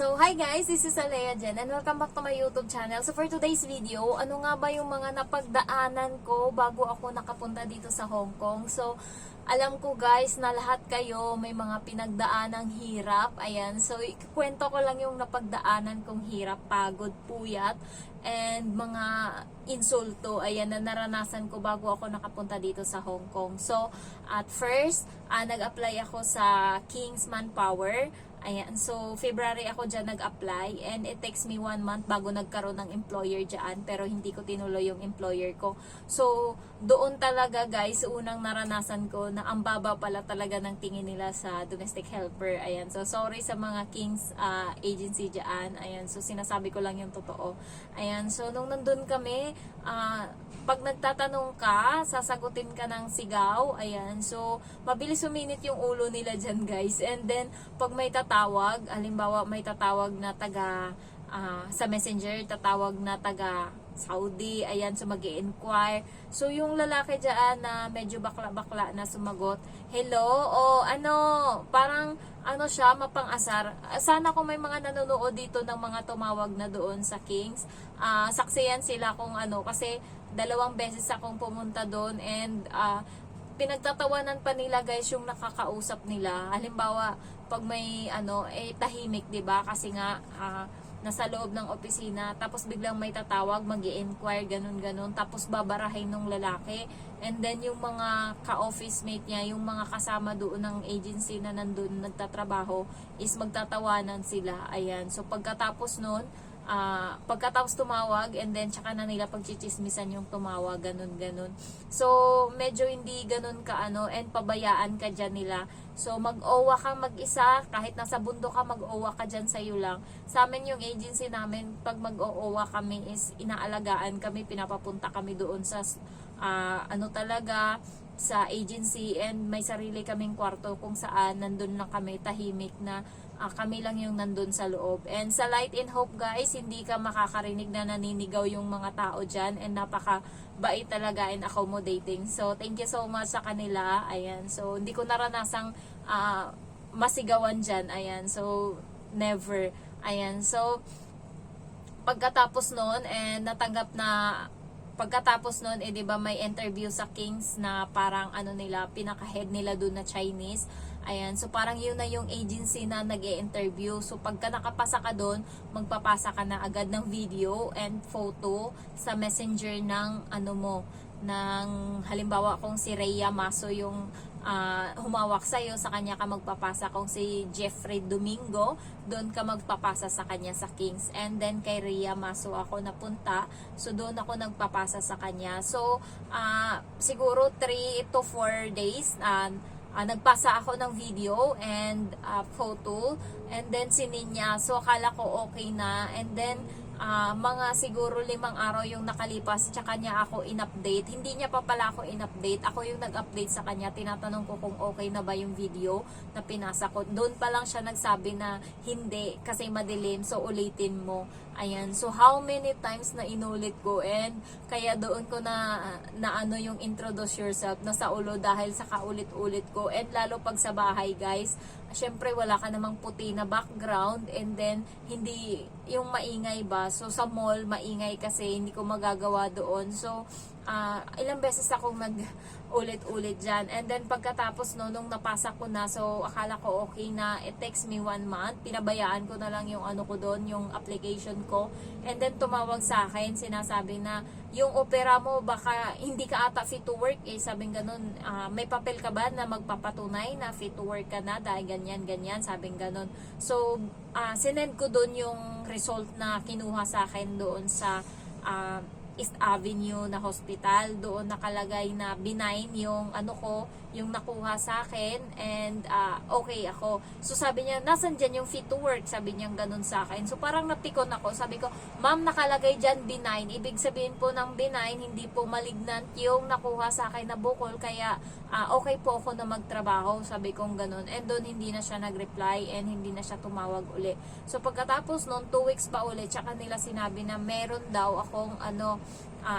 So, hi guys, this is Alea Jen and welcome back to my YouTube channel. So, for today's video, ano nga ba yung mga napagdaanan ko bago ako nakapunta dito sa Hong Kong? So, alam ko guys na lahat kayo may mga pinagdaanang hirap. Ayan, so ikwento ko lang yung napagdaanan kong hirap, pagod, puyat, and mga insulto, ayan, na naranasan ko bago ako nakapunta dito sa Hong Kong. So, at first, nag-apply ako sa King's Manpower. Ayan, so February ako dyan nag-apply and it takes me 1 month bago nagkaroon ng employer dyan, pero hindi ko tinuloy yung employer ko. So, doon talaga guys, unang naranasan ko na ang baba pala talaga ng tingin nila sa domestic helper. Ayan, so sorry sa mga King's agency dyan. Ayan, so sinasabi ko lang yung totoo. Ayan, so nung nandun kami, pag nagtatanong ka, sasagutin ka ng sigaw. Ayan, so mabilis suminit yung ulo nila dyan guys. And then, pag may tatawag, halimbawa may tatawag na taga sa messenger, tatawag na taga Saudi, ayan, so mag-i-inquire. So, yung lalaki dyan na medyo bakla-bakla na sumagot, hello, o ano, parang ano siya, mapang-asar. Sana kung may mga nanonood dito ng mga tumawag na doon sa Kings, saksiyan sila kung ano, kasi 2 beses akong pumunta doon and pinagtatawanan pa nila guys yung nakakausap nila. Halimbawa, pag may ano, tahimik, 'di ba? Kasi nga nasa loob ng opisina, tapos biglang may tatawag, mag-i-inquire, ganun-ganun, tapos babarahin ng lalaki. And then yung mga ka-office mate niya, yung mga kasama doon ng agency na nandun nagtatrabaho, is magtatawanan sila. Ayan. So pagkatapos nun, pagkatapos tumawag, and then tsaka na nila pagchichismisan yung tumawag, ganun-ganun. So, medyo hindi ganun ka ano, and pabayaan ka dyan nila. So, mag-owa kang mag-isa, kahit nasa bundok ka, mag-owa ka dyan sa'yo lang. Sa amin yung agency namin, pag mag-owa kami is inaalagaan kami, pinapapunta kami doon sa ano talaga, sa agency, and may sarili kaming kwarto kung saan nandun lang kami, tahimik na kami lang yung nandun sa loob. And sa Light and Hope guys, hindi ka makakarinig na naninigaw yung mga tao dyan, and napaka-bait talaga and accommodating. So, thank you so much sa kanila. Ayan, so hindi ko naranasang masigawan dyan. Ayan, so never. Ayan, so pagkatapos nun, and pagkatapos nun, 'di ba may interview sa Kings na parang ano nila, pinaka-head nila doon na Chinese. Ayan, so parang yun na yung agency na nag-i-interview. So pagka nakapasa ka doon, magpapasa ka na agad ng video and photo sa messenger ng ano mo, ng halimbawa kung si Rhea Maso yung humawak sa'yo, sa kanya ka magpapasa. Kung si Jeffrey Domingo, doon ka magpapasa sa kanya sa Kings. And then kay Rhea Maso ako napunta, so doon ako nagpapasa sa kanya. So siguro 3 to 4 days nagpasa ako ng video and photo, and then sininya. So akala ko okay na, and then mga siguro 5 araw yung nakalipas, tsaka niya ako in-update. Hindi niya pa pala ako in-update, ako yung nag-update sa kanya. Tinatanong ko kung okay na ba yung video na pinasa ko. Doon pa lang siya nagsabi na hindi, kasi madilim, so ulitin mo. Ayan, so how many times na inulit ko, and kaya doon ko na ano yung introduce yourself na sa ulo, dahil sa kaulit-ulit ko. And lalo pag sa bahay guys, syempre wala ka namang puti na background, and then hindi yung maingay ba. So sa mall maingay kasi hindi ko magagawa doon. So ilang beses akong ulit-ulit dyan. And then pagkatapos nung napasa ko na, so akala ko okay na, it takes me 1 month. Pinabayaan ko na lang yung ano ko doon, yung application ko. And then tumawag sa akin, sinasabi na yung opera mo, baka hindi ka ata fit to work. Sabing ganun, may papel ka ba na magpapatunay na fit to work ka na, dahil ganyan, sabing ganun. So, sinend ko doon yung result na kinuha sa akin doon sa East Avenue na hospital. Doon nakalagay na benign yung ano ko, yung nakuha sa akin, and okay ako. So sabi niya, nasan dyan yung fit to work? Sabi niya ganun sa akin. So parang napikon ako. Sabi ko, ma'am, nakalagay dyan benign. Ibig sabihin po ng benign, hindi po malignant yung nakuha sa akin na bukol, kaya okay po ako na magtrabaho. Sabi kong ganun. And doon hindi na siya nag-reply, and hindi na siya tumawag uli. So pagkatapos noon, 2 weeks pa uli, tsaka nila sinabi na meron daw akong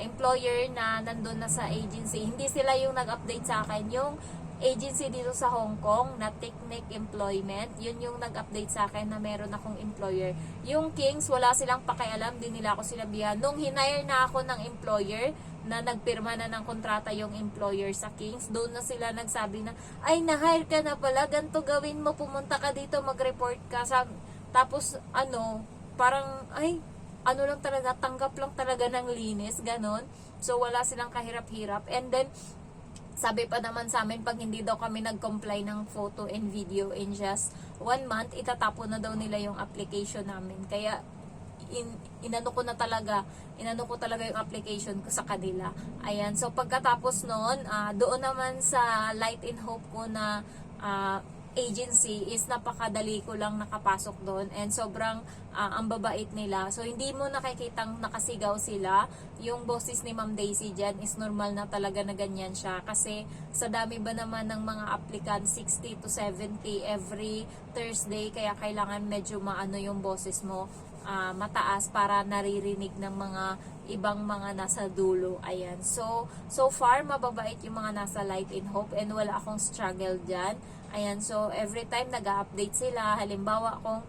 employer na nandun na sa agency. Hindi sila yung nag-update sa akin, yung agency dito sa Hong Kong na Technic Employment. Yun yung nag-update sa akin na meron akong employer. Yung Kings, wala silang pakialam, din nila ako sinabihan. Nung hinire na ako ng employer, na nagpirma na ng kontrata yung employer sa Kings, doon na sila nagsabi na, ay, na-hire ka na pala, ganito gawin mo, pumunta ka dito, mag-report ka. Tapos, parang, ay, lang talaga, tanggap lang talaga ng linis, ganon. So, wala silang kahirap-hirap. And then, sabi pa naman sa amin, pag hindi daw kami nag-comply ng photo and video in just 1 month, itatapon na daw nila yung application namin. Kaya, inano ko talaga yung application ko sa kanila. Ayan, so pagkatapos nun, doon naman sa Light and Hope ko na agency is napakadali ko lang nakapasok doon and sobrang ang babait nila. So hindi mo nakikitang nakasigaw sila. Yung boses ni Ma'am Daisy dyan is normal na talaga na ganyan siya kasi sa dami ba naman ng mga applicant, 60 to 70 every Thursday, kaya kailangan medyo maano yung boses mo, mataas para naririnig ng mga ibang mga nasa dulo. Ayan. So far, mababait yung mga nasa Light and Hope and wala akong struggle dyan. Ayan. So, every time nag-update sila. Halimbawa, kung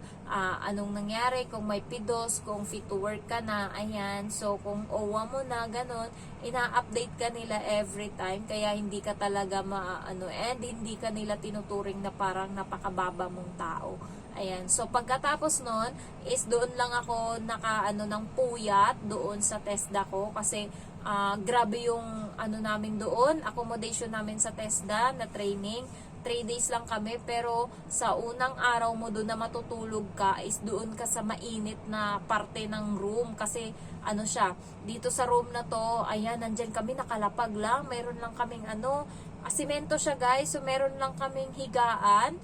anong nangyari, kung may PIDOS, kung fit to work ka na. Ayan. So, kung OWA mo na, ganun, ina-update ka nila every time. Kaya, hindi ka talaga and hindi ka nila tinuturing na parang napakababa mong tao. Ayan. So, pagkatapos nun, is doon lang ako ng puyat doon sa TESDA ko. Kasi, grabe yung namin doon, accommodation namin sa TESDA na training. 3 days lang kami, pero sa unang araw mo doon na matutulog ka is doon ka sa mainit na parte ng room kasi siya, dito sa room na to, ayan, nandyan kami nakalapag lang, meron lang kaming asimento siya guys, so meron lang kaming higaan,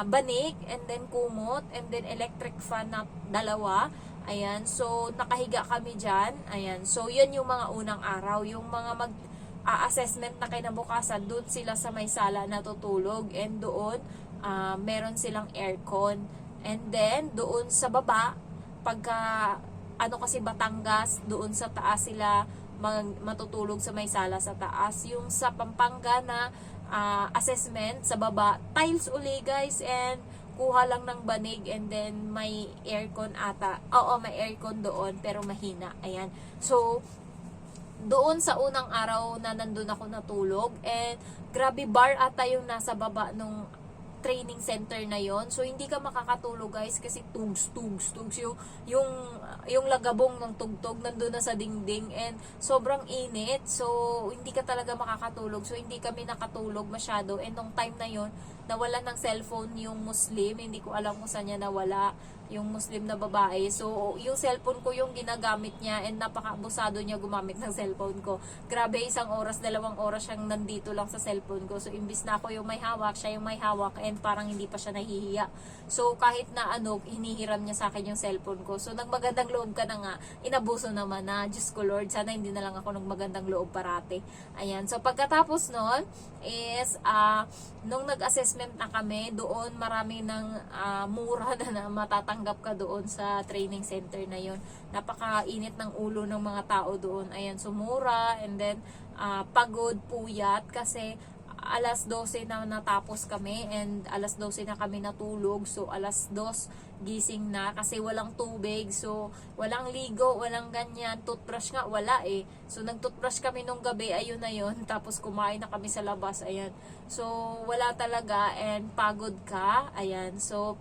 banig, and then kumot, and then electric fan na 2. Ayan, so nakahiga kami dyan. Ayan, so yan yung mga unang araw, yung mga assessment na kinabukasan, doon sila sa may sala natutulog and doon meron silang aircon. And then doon sa baba, pagka kasi Batangas, doon sa taas sila matutulog sa may sala sa taas. Yung sa Pampanga na assessment sa baba, tiles uli guys, and kuha lang ng banig, and then may aircon ata. Oo, may aircon doon pero mahina. Ayan. So doon sa unang araw na nandun ako natulog, and grabe bar ata yung nasa baba nung training center na yon. So hindi ka makakatulog guys kasi tugs yung lagabong ng tugtog nandun na sa dingding, and sobrang init. So hindi ka talaga makakatulog. So hindi kami nakatulog masyado, and nung time na yon nawala ng cellphone yung Muslim. Hindi ko alam kung saan niya nawala yung Muslim na babae. So, yung cellphone ko yung ginagamit niya, and napaka-abusado niya gumamit ng cellphone ko. Grabe, 1 oras, 2 oras siyang nandito lang sa cellphone ko. So, imbis na ako yung may hawak, siya yung may hawak, and parang hindi pa siya nahihiya. So, kahit na hinihiram niya sa akin yung cellphone ko. So, nagmagandang loob ka na nga, inabuso naman na, Diyos ko Lord, sana hindi na lang ako nagmagandang loob parate. Ayan. So, pagkatapos nun, is, nung nag-assessment na kami, doon marami ng mura na matatanggap ka doon sa training center na yon. Napakainit ng ulo ng mga tao doon. Ayan, sumura, and then pagod, puyat, kasi alas 12 na natapos kami, and alas 12 na kami natulog. So, alas 2 gising na kasi walang tubig. So, walang ligo, walang ganyan. Toothbrush nga, wala eh. So, nag-toothbrush kami nung gabi, ayun na yun. Tapos, kumain na kami sa labas, ayan. So, wala talaga, and pagod ka, ayan. So,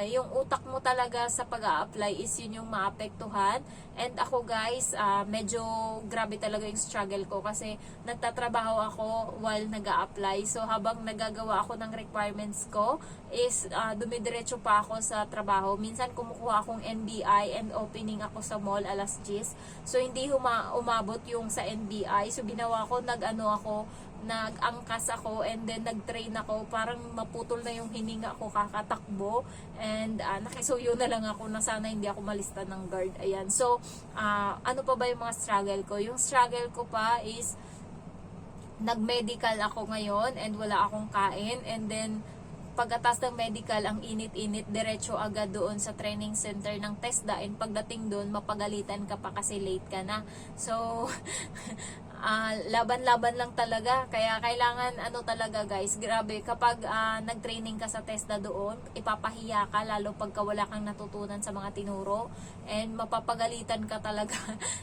yung utak mo talaga sa pag-a-apply is yun yung maapektuhan. And ako guys, medyo grabe talaga yung struggle ko kasi nagtatrabaho ako while nag-a-apply. So habang nagagawa ako ng requirements ko is dumidiretso pa ako sa trabaho. Minsan kumukuha akong NBI and opening ako sa mall alas 10. So hindi umabot yung sa NBI. So ginawa ko, nag-angkas ako, and then nag-train ako, parang maputol na yung hininga ko kakatakbo, and nakisuyo na lang ako na sana hindi ako malista ng guard. Ayan. So, ano pa ba yung mga struggle ko? Yung struggle ko pa is nag-medical ako ngayon and wala akong kain, and then pagkatas ng medical, ang init-init, diretso agad doon sa training center ng TESDA, and pagdating doon, mapagalitan ka pa kasi late ka na. So, laban-laban lang talaga. Kaya kailangan ano talaga guys, grabe kapag nag-training ka sa TESDA doon, ipapahiya ka lalo pagka wala kang natutunan sa mga tinuro and mapapagalitan ka talaga.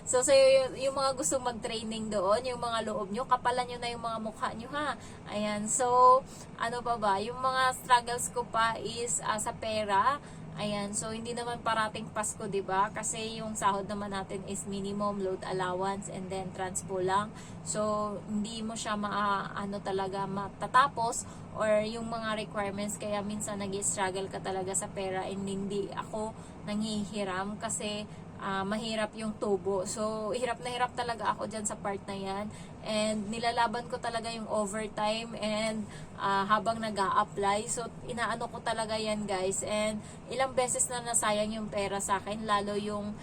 So yung mga gusto mag-training doon, yung mga loob nyo, kapalan nyo na yung mga mukha nyo ha. Ayan, so ano pa ba, yung mga struggles ko pa is sa pera. Ayan, so hindi naman parating Pasko, 'di ba? Kasi yung sahod naman natin is minimum load allowance and then transpo lang. So hindi mo siya ano talaga matatapos or yung mga requirements, kaya minsan nag-struggle ka talaga sa pera and hindi ako nanghihiram kasi mahirap yung tubo. So hirap na hirap talaga ako dyan sa part na yan. And nilalaban ko talaga yung overtime and habang nag-a-apply. So inaano ko talaga yan guys. And ilang beses na nasayang yung pera sa akin. Lalo yung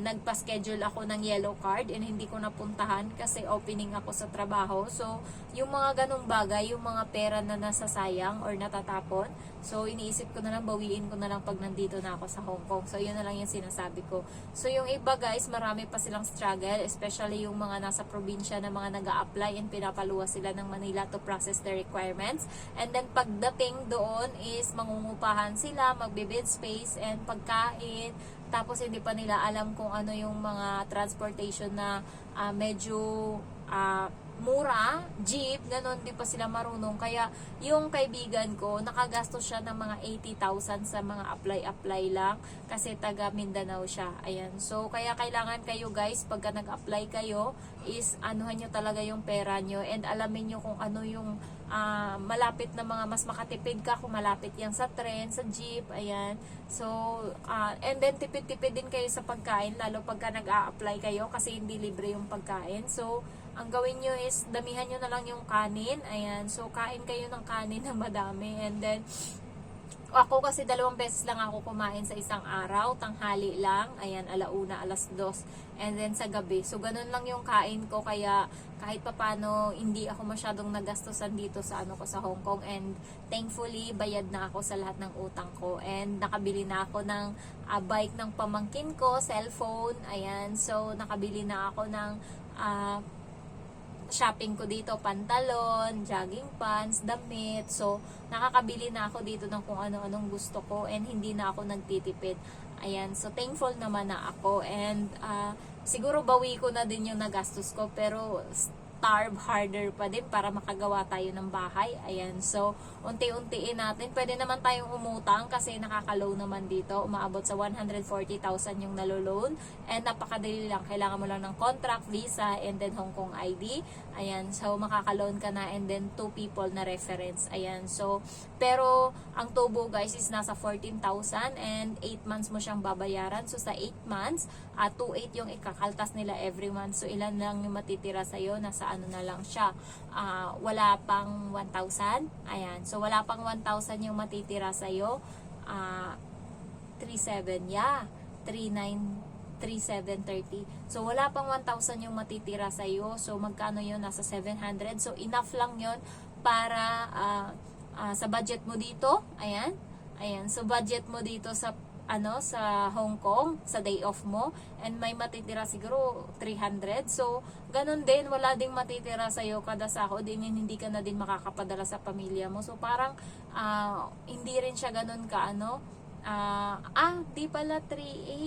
nagpa-schedule ako ng yellow card and hindi ko napuntahan kasi opening ako sa trabaho. So yung mga ganong bagay, yung mga pera na nasasayang or natatapon, so iniisip ko na lang, bawiin ko na lang pag nandito na ako sa Hong Kong. So yun na lang yung sinasabi ko. So yung iba guys, marami pa silang struggle, especially yung mga nasa probinsya na mga nag-a-apply and pinapaluwas sila ng Manila to process their requirements. And then pagdating doon is mangungupahan sila, magbe-bed space and pagkain. Tapos hindi pa nila alam kung ano yung mga transportation na medyo mura, jeep, ganun, di pa sila marunong. Kaya yung kaibigan ko, nakagastos siya ng mga 80,000 sa mga apply lang kasi taga Mindanao siya. Ayan. So, kaya kailangan kayo guys, pagka nag-apply kayo, is anuhan nyo talaga yung pera nyo and alamin nyo kung ano yung malapit na mga mas makatipid ka, kung malapit yan sa tren, sa jeep, ayan. So, and then tipid-tipid din kayo sa pagkain, lalo pagka nag-a-apply kayo kasi hindi libre yung pagkain. So, ang gawin nyo is damihan nyo na lang yung kanin, ayan. So, kain kayo ng kanin na madami and then ako kasi 2 beses lang ako kumain sa isang araw, tanghali lang, ayan, 1:00, 2:00, and then sa gabi. So, ganun lang yung kain ko, kaya kahit papano, hindi ako masyadong nagastusan dito sa ano ko sa Hong Kong, and thankfully, bayad na ako sa lahat ng utang ko, and nakabili na ako ng bike ng pamangkin ko, cellphone, ayan, so, nakabili na ako ng shopping ko dito, pantalon, jogging pants, damit. So, nakakabili na ako dito ng kung ano-anong gusto ko and hindi na ako nagtitipid. Ayan. So, thankful naman na ako and siguro bawi ko na din yung nagastos ko pero starve harder pa din para makagawa tayo ng bahay. Ayan. So, unti-untiin natin. Pwede naman tayong umutang kasi nakaka-loan naman dito. Umaabot sa 140,000 yung nalo-loan. And napakadali lang. Kailangan mo lang ng contract, visa, and then Hong Kong ID. Ayan. So, makaka-loan ka na and then 2 people na reference. Ayan. So, pero ang tubo guys is nasa 14,000 and 8 months mo siyang babayaran. So, sa 8 months, 2,800 yung ikakaltas nila every month. So, ilan lang yung matitira sa'yo? Nasa ano na lang siya. Wala pang 1,000. Ayan. So, wala pang 1,000 yung matitira sa'yo. 3,700. Yeah. 3,730. So, wala pang 1,000 yung matitira sa'yo. So, magkano yun? Nasa 700. So, enough lang yun para sa budget mo dito. Ayan. Ayan. So, budget mo dito sa sa Hong Kong, sa day off mo, and may matitira siguro 300. So, ganun din, wala ding matitira sa'yo kada sahod, din hindi ka na din makakapadala sa pamilya mo. So, parang, hindi rin siya ganun ka, di pala 3,800.